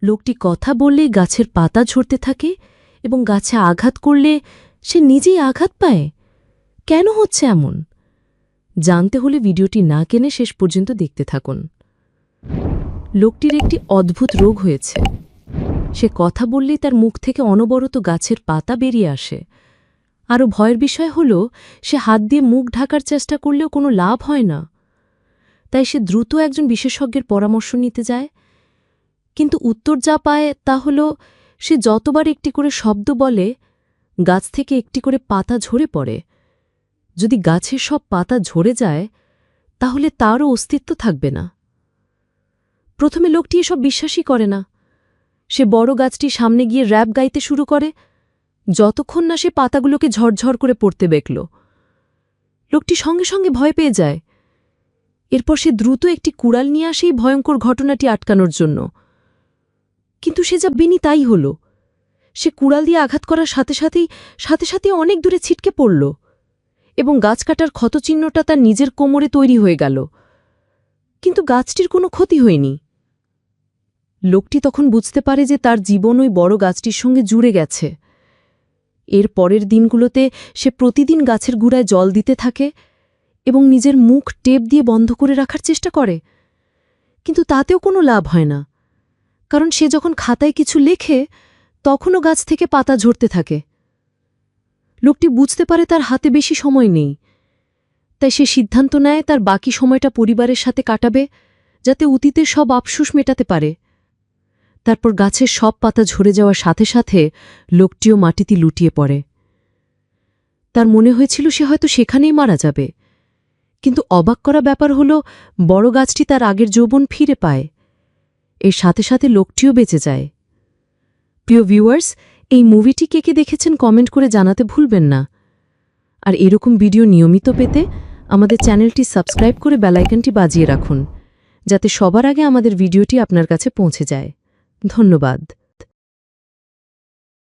লোকটি কথা বললেই গাছের পাতা ঝরতে থাকে এবং গাছে আঘাত করলে সে নিজেই আঘাত পায়। কেন হচ্ছে এমন? জানতে হলে ভিডিওটি না কেনে শেষ পর্যন্ত দেখতে থাকুন। লোকটির একটি অদ্ভুত রোগ হয়েছে। সে কথা বললেই তার মুখ থেকে অনবরত গাছের পাতা বেরিয়ে আসে। আরও ভয়ের বিষয় হল, সে হাত দিয়ে মুখ ঢাকার চেষ্টা করলেও কোনো লাভ হয় না। তাই সে দ্রুত একজন বিশেষজ্ঞের পরামর্শ নিতে যায়। কিন্তু উত্তর যা পায় তা হল, সে যতবার একটি করে শব্দ বলে, গাছ থেকে একটি করে পাতা ঝরে পড়ে। যদি গাছের সব পাতা ঝরে যায়, তাহলে তারও অস্তিত্ব থাকবে না। প্রথমে লোকটি এসব বিশ্বাসই করে না। সে বড় গাছটির সামনে গিয়ে র‍্যাপ গাইতে শুরু করে, যতক্ষণ না সে পাতাগুলোকে ঝরঝর করে পড়তে দেখল। লোকটি সঙ্গে সঙ্গে ভয় পেয়ে যায়। এরপর সে দ্রুত একটি কুড়াল নিয়ে আসে এই ভয়ঙ্কর ঘটনাটি আটকানোর জন্য। কিন্তু সে যা বিনি তাই হল। সে কুড়াল দিয়ে আঘাত করার সাথে সাথেই অনেক দূরে ছিটকে পড়ল এবং গাছ কাটার ক্ষতচিহ্নটা তার নিজের কোমরে তৈরি হয়ে গেল। কিন্তু গাছটির কোনো ক্ষতি হয়নি। লোকটি তখন বুঝতে পারে যে তার জীবন ওই বড় গাছটির সঙ্গে জুড়ে গেছে। এর পরের দিনগুলোতে সে প্রতিদিন গাছের গুড়ায় জল দিতে থাকে এবং নিজের মুখ টেপ দিয়ে বন্ধ করে রাখার চেষ্টা করে। কিন্তু তাতেও কোনো লাভ হয় না, কারণ সে যখন খাতায় কিছু লেখে তখনও গাছ থেকে পাতা ঝরতে থাকে। লোকটি বুঝতে পারে তার হাতে বেশি সময় নেই, তাই সে সিদ্ধান্ত নেয় তার বাকি সময়টা পরিবারের সাথে কাটাবে, যাতে অতীতের সব আফসোস মেটাতে পারে। তারপর গাছের সব পাতা ঝরে যাওয়ার সাথে সাথে লোকটিও মাটিতে লুটিয়ে পড়ে। তার মনে হয়েছিল সে হয়তো সেখানেই মারা যাবে। কিন্তু অবাক করা ব্যাপার হল, বড় গাছটি তার আগের যৌবন ফিরে পায়। এর সাথে সাথে লোকটিও বেঁচে যায়। প্রিয় ভিউয়ার্স, এই মুভিটি কে কে দেখেছেন কমেন্ট করে জানাতে ভুলবেন না। আর এরকম ভিডিও নিয়মিত পেতে আমাদের চ্যানেলটি সাবস্ক্রাইব করে বেল আইকনটি বাজিয়ে রাখুন, যাতে সবার আগে আমাদের ভিডিওটি আপনার কাছে পৌঁছে যায়। ধন্যবাদ।